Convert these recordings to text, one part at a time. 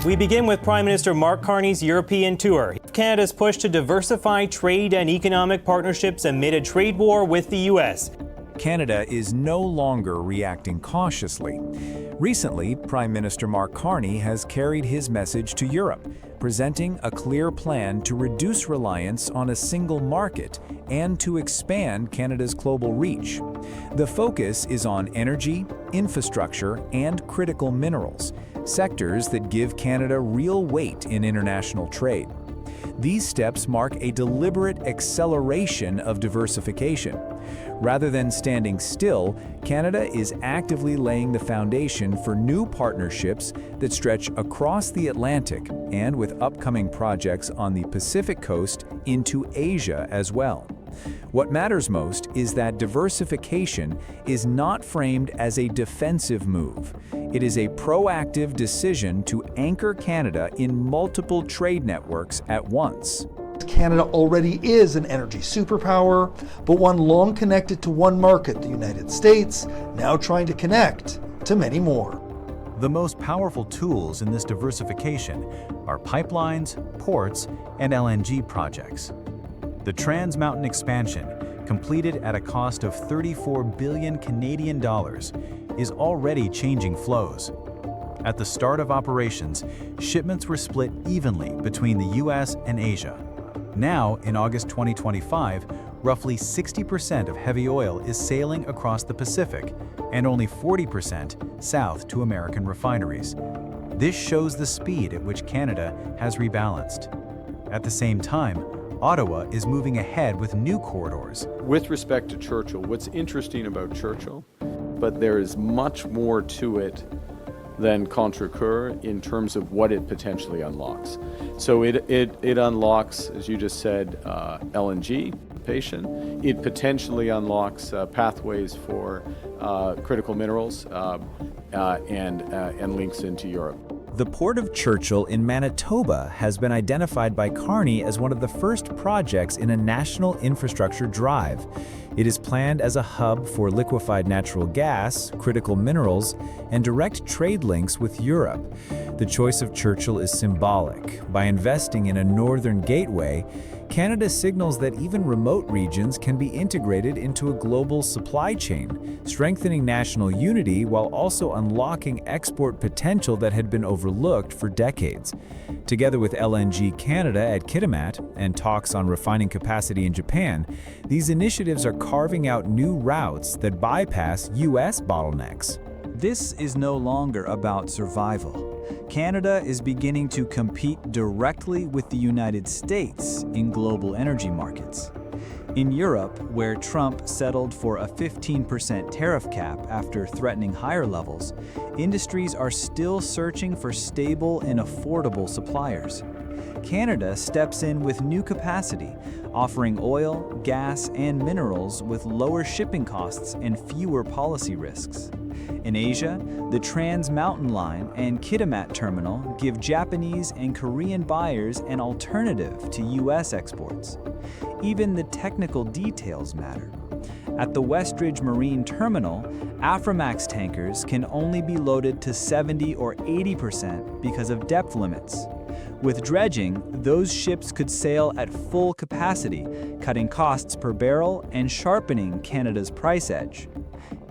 We begin with Prime Minister Mark Carney's European tour. Canada's push to diversify trade and economic partnerships amid a trade war with the U.S. Canada is no longer reacting cautiously. Recently, Prime Minister Mark Carney has carried his message to Europe, presenting a clear plan to reduce reliance on a single market and to expand Canada's global reach. The focus is on energy, infrastructure, and critical minerals, sectors that give Canada real weight in international trade. These steps mark a deliberate acceleration of diversification. Rather than standing still, Canada is actively laying the foundation for new partnerships that stretch across the Atlantic and with upcoming projects on the Pacific coast into Asia as well. What matters most is that diversification is not framed as a defensive move. It is a proactive decision to anchor Canada in multiple trade networks at once. Canada already is an energy superpower, but one long connected to one market, the United States, now trying to connect to many more. The most powerful tools in this diversification are pipelines, ports, and LNG projects. The Trans Mountain expansion, completed at a cost of 34 billion Canadian dollars, is already changing flows. At the start of operations, shipments were split evenly between the US and Asia. Now, in August 2025, roughly 60% of heavy oil is sailing across the Pacific and only 40% south to American refineries. This shows the speed at which Canada has rebalanced. At the same time, Ottawa is moving ahead with new corridors. With respect to Churchill, what's interesting about Churchill, but there is much more to it than Contrecoeur in terms of what it potentially unlocks. So it unlocks, as you just said, LNG. It potentially unlocks pathways for critical minerals and links into Europe. The Port of Churchill in Manitoba has been identified by Carney as one of the first projects in a national infrastructure drive. It is planned as a hub for liquefied natural gas, critical minerals, and direct trade links with Europe. The choice of Churchill is symbolic. By investing in a northern gateway, Canada signals that even remote regions can be integrated into a global supply chain, strengthening national unity while also unlocking export potential that had been overlooked for decades. Together with LNG Canada at Kitimat and talks on refining capacity in Japan, these initiatives are carving out new routes that bypass U.S. bottlenecks. This is no longer about survival. Canada is beginning to compete directly with the United States in global energy markets. In Europe, where Trump settled for a 15% tariff cap after threatening higher levels, industries are still searching for stable and affordable suppliers. Canada steps in with new capacity, offering oil, gas, and minerals with lower shipping costs and fewer policy risks. In Asia, the Trans Mountain Line and Kitimat Terminal give Japanese and Korean buyers an alternative to U.S. exports. Even the technical details matter. At the Westridge Marine Terminal, Aframax tankers can only be loaded to 70 or 80% because of depth limits. With dredging, those ships could sail at full capacity, cutting costs per barrel and sharpening Canada's price edge.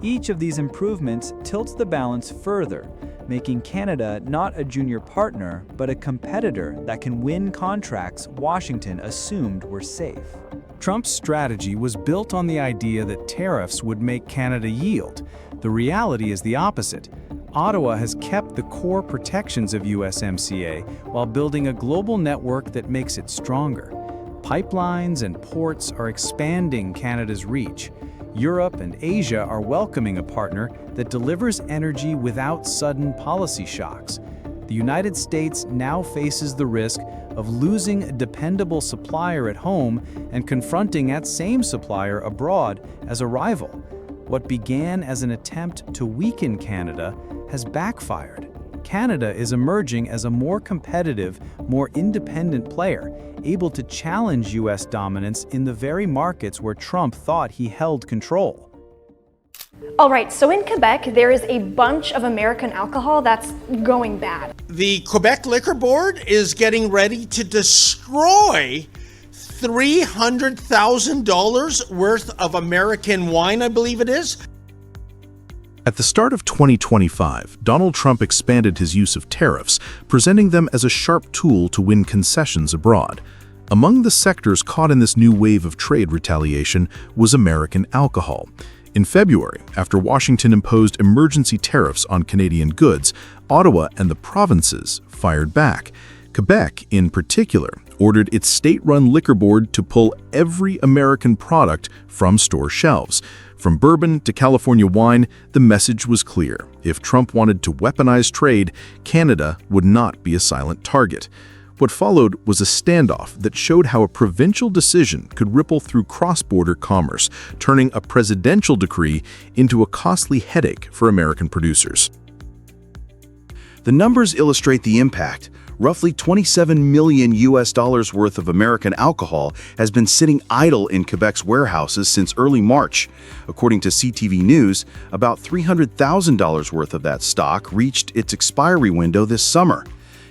Each of these improvements tilts the balance further, making Canada not a junior partner, but a competitor that can win contracts Washington assumed were safe. Trump's strategy was built on the idea that tariffs would make Canada yield. The reality is the opposite. Ottawa has kept the core protections of USMCA while building a global network that makes it stronger. Pipelines and ports are expanding Canada's reach. Europe and Asia are welcoming a partner that delivers energy without sudden policy shocks. The United States now faces the risk of losing a dependable supplier at home and confronting that same supplier abroad as a rival. What began as an attempt to weaken Canada has backfired. Canada is emerging as a more competitive, more independent player, able to challenge U.S. dominance in the very markets where Trump thought he held control. All right, so in Quebec, there is a bunch of American alcohol that's going bad. The Quebec Liquor Board is getting ready to destroy $300,000 worth of American wine, I believe it is. At the start of 2025, Donald Trump expanded his use of tariffs, presenting them as a sharp tool to win concessions abroad. Among the sectors caught in this new wave of trade retaliation was American alcohol. In February, after Washington imposed emergency tariffs on Canadian goods, Ottawa and the provinces fired back. Quebec, in particular, ordered its state-run liquor board to pull every American product from store shelves. From bourbon to California wine, the message was clear. If Trump wanted to weaponize trade, Canada would not be a silent target. What followed was a standoff that showed how a provincial decision could ripple through cross-border commerce, turning a presidential decree into a costly headache for American producers. The numbers illustrate the impact. Roughly $27 million worth of American alcohol has been sitting idle in Quebec's warehouses since early March. According to CTV News, about $300,000 worth of that stock reached its expiry window this summer.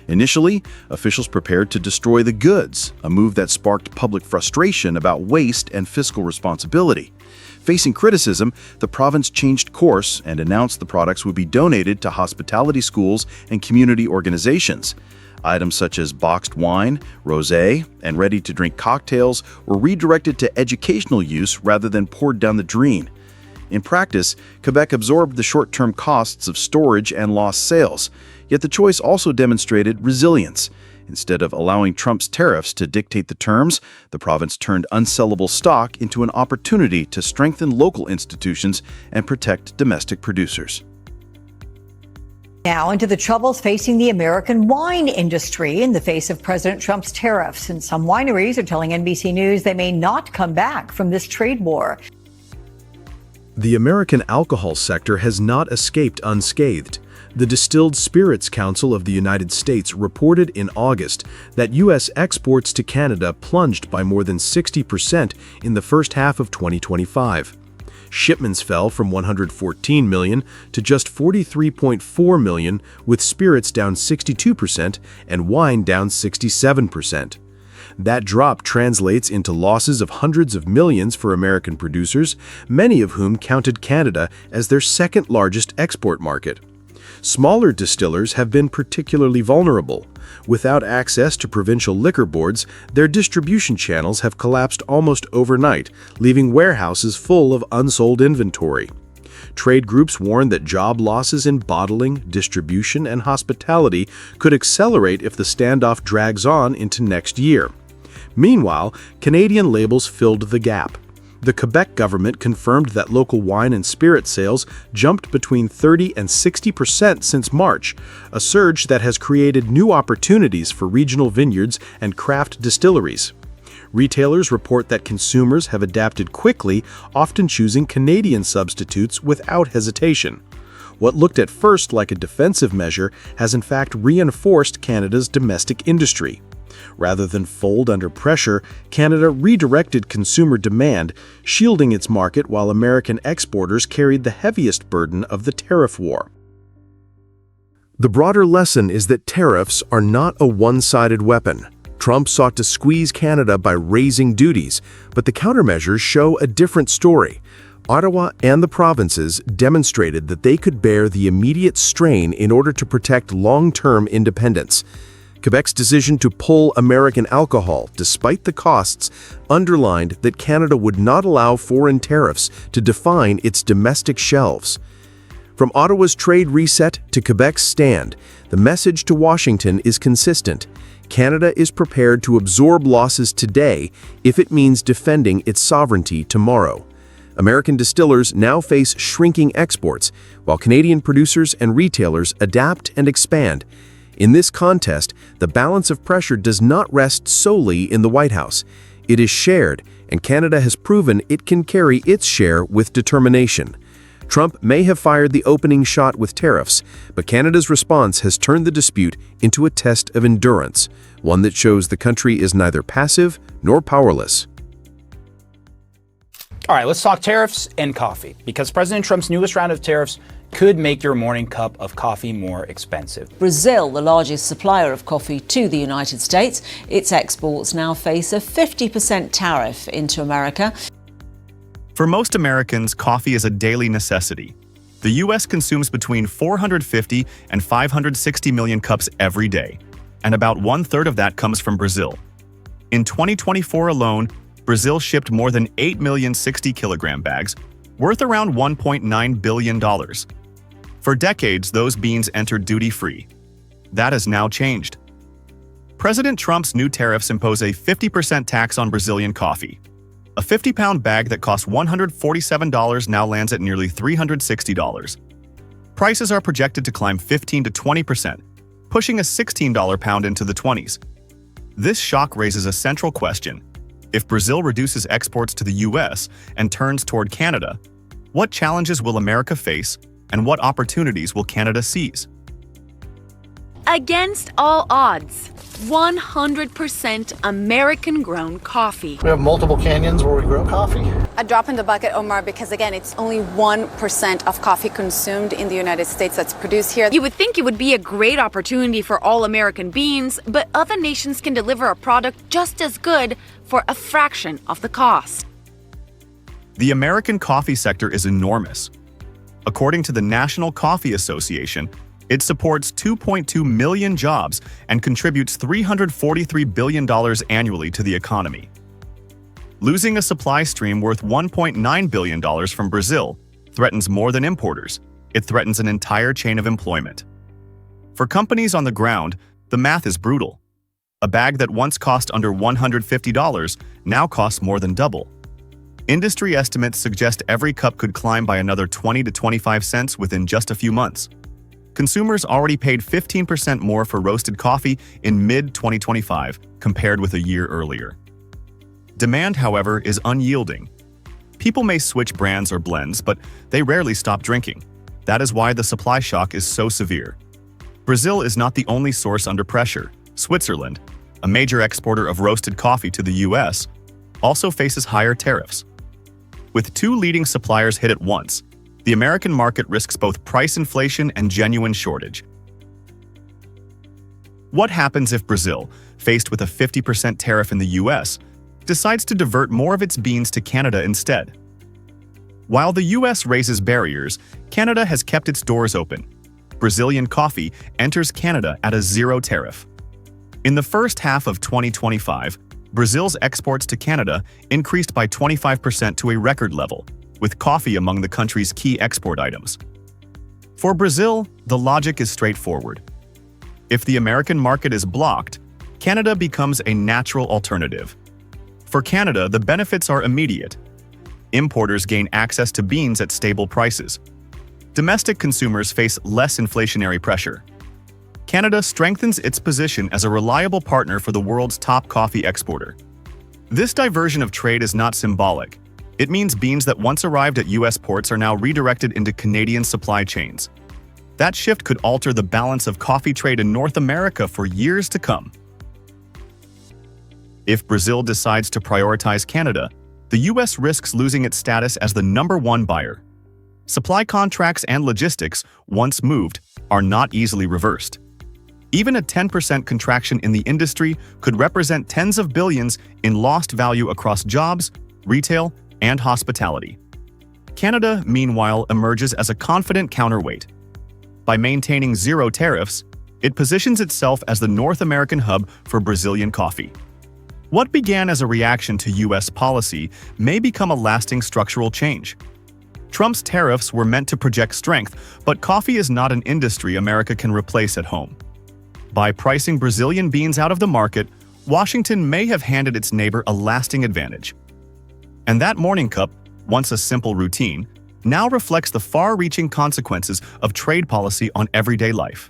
Initially, officials prepared to destroy the goods, a move that sparked public frustration about waste and fiscal responsibility. Facing criticism, the province changed course and announced the products would be donated to hospitality schools and community organizations. Items such as boxed wine, rosé, and ready-to-drink cocktails were redirected to educational use rather than poured down the drain. In practice, Quebec absorbed the short-term costs of storage and lost sales, yet the choice also demonstrated resilience. Instead of allowing Trump's tariffs to dictate the terms, the province turned unsellable stock into an opportunity to strengthen local institutions and protect domestic producers. Now into the troubles facing the American wine industry in the face of President Trump's tariffs. And some wineries are telling NBC News they may not come back from this trade war. The American alcohol sector has not escaped unscathed. The Distilled Spirits Council of the United States reported in August that U.S. exports to Canada plunged by more than 60% in the first half of 2025. Shipments fell from 114 million to just 43.4 million, with spirits down 62% and wine down 67%. That drop translates into losses of hundreds of millions for American producers, many of whom counted Canada as their second largest export market. Smaller distillers have been particularly vulnerable. Without access to provincial liquor boards, their distribution channels have collapsed almost overnight, leaving warehouses full of unsold inventory. Trade groups warn that job losses in bottling, distribution, and hospitality could accelerate if the standoff drags on into next year. Meanwhile, Canadian labels filled the gap. The Quebec government confirmed that local wine and spirit sales jumped between 30% and 60% since March, a surge that has created new opportunities for regional vineyards and craft distilleries. Retailers report that consumers have adapted quickly, often choosing Canadian substitutes without hesitation. What looked at first like a defensive measure has in fact reinforced Canada's domestic industry. Rather than fold under pressure, Canada redirected consumer demand, shielding its market while American exporters carried the heaviest burden of the tariff war. The broader lesson is that tariffs are not a one-sided weapon. Trump sought to squeeze Canada by raising duties, but the countermeasures show a different story. Ottawa and the provinces demonstrated that they could bear the immediate strain in order to protect long-term independence. Quebec's decision to pull American alcohol, despite the costs, underlined that Canada would not allow foreign tariffs to define its domestic shelves. From Ottawa's trade reset to Quebec's stand, the message to Washington is consistent. Canada is prepared to absorb losses today if it means defending its sovereignty tomorrow. American distillers now face shrinking exports, while Canadian producers and retailers adapt and expand. In this contest, the balance of pressure does not rest solely in the White House. It is shared, and Canada has proven it can carry its share with determination. Trump may have fired the opening shot with tariffs, but Canada's response has turned the dispute into a test of endurance, one that shows the country is neither passive nor powerless. All right, let's talk tariffs and coffee, because President Trump's newest round of tariffs could make your morning cup of coffee more expensive. Brazil, the largest supplier of coffee to the United States, its exports now face a 50% tariff into America. For most Americans, coffee is a daily necessity. The U.S. consumes between 450 and 560 million cups every day, and about one-third of that comes from Brazil. In 2024 alone, Brazil shipped more than 8 million 60-kilogram bags, worth around $1.9 billion. For decades, those beans entered duty-free. That has now changed. President Trump's new tariffs impose a 50% tax on Brazilian coffee. A 50-pound bag that cost $147 now lands at nearly $360. Prices are projected to climb 15 to 20%, pushing a $16 pound into the 20s. This shock raises a central question. If Brazil reduces exports to the U.S. and turns toward Canada, what challenges will America face, and what opportunities will Canada seize? Against all odds, 100% American-grown coffee. We have multiple canyons where we grow coffee. A drop in the bucket, Omar, because again, it's only 1% of coffee consumed in the United States that's produced here. You would think it would be a great opportunity for all American beans, but other nations can deliver a product just as good for a fraction of the cost. The American coffee sector is enormous. According to the National Coffee Association, it supports 2.2 million jobs and contributes $343 billion annually to the economy. Losing a supply stream worth $1.9 billion from Brazil threatens more than importers. It threatens an entire chain of employment. For companies on the ground, the math is brutal. A bag that once cost under $150 now costs more than double. Industry estimates suggest every cup could climb by another 20 to 25 cents within just a few months. Consumers already paid 15% more for roasted coffee in mid-2025 compared with a year earlier. Demand, however, is unyielding. People may switch brands or blends, but they rarely stop drinking. That is why the supply shock is so severe. Brazil is not the only source under pressure. Switzerland, a major exporter of roasted coffee to the U.S., also faces higher tariffs. With two leading suppliers hit at once, the American market risks both price inflation and genuine shortage. What happens if Brazil, faced with a 50% tariff in the U.S., decides to divert more of its beans to Canada instead? While the U.S. raises barriers, Canada has kept its doors open. Brazilian coffee enters Canada at a zero tariff. In the first half of 2025, Brazil's exports to Canada increased by 25% to a record level, with coffee among the country's key export items. For Brazil, the logic is straightforward. If the American market is blocked, Canada becomes a natural alternative. For Canada, the benefits are immediate. Importers gain access to beans at stable prices. Domestic consumers face less inflationary pressure. Canada strengthens its position as a reliable partner for the world's top coffee exporter. This diversion of trade is not symbolic. It means beans that once arrived at U.S. ports are now redirected into Canadian supply chains. That shift could alter the balance of coffee trade in North America for years to come. If Brazil decides to prioritize Canada, the U.S. risks losing its status as the #1 buyer. Supply contracts and logistics, once moved, are not easily reversed. Even a 10% contraction in the industry could represent tens of billions in lost value across jobs, retail, and hospitality. Canada, meanwhile, emerges as a confident counterweight. By maintaining zero tariffs, it positions itself as the North American hub for Brazilian coffee. What began as a reaction to U.S. policy may become a lasting structural change. Trump's tariffs were meant to project strength, but coffee is not an industry America can replace at home. By pricing Brazilian beans out of the market, Washington may have handed its neighbor a lasting advantage. And that morning cup, once a simple routine, now reflects the far-reaching consequences of trade policy on everyday life.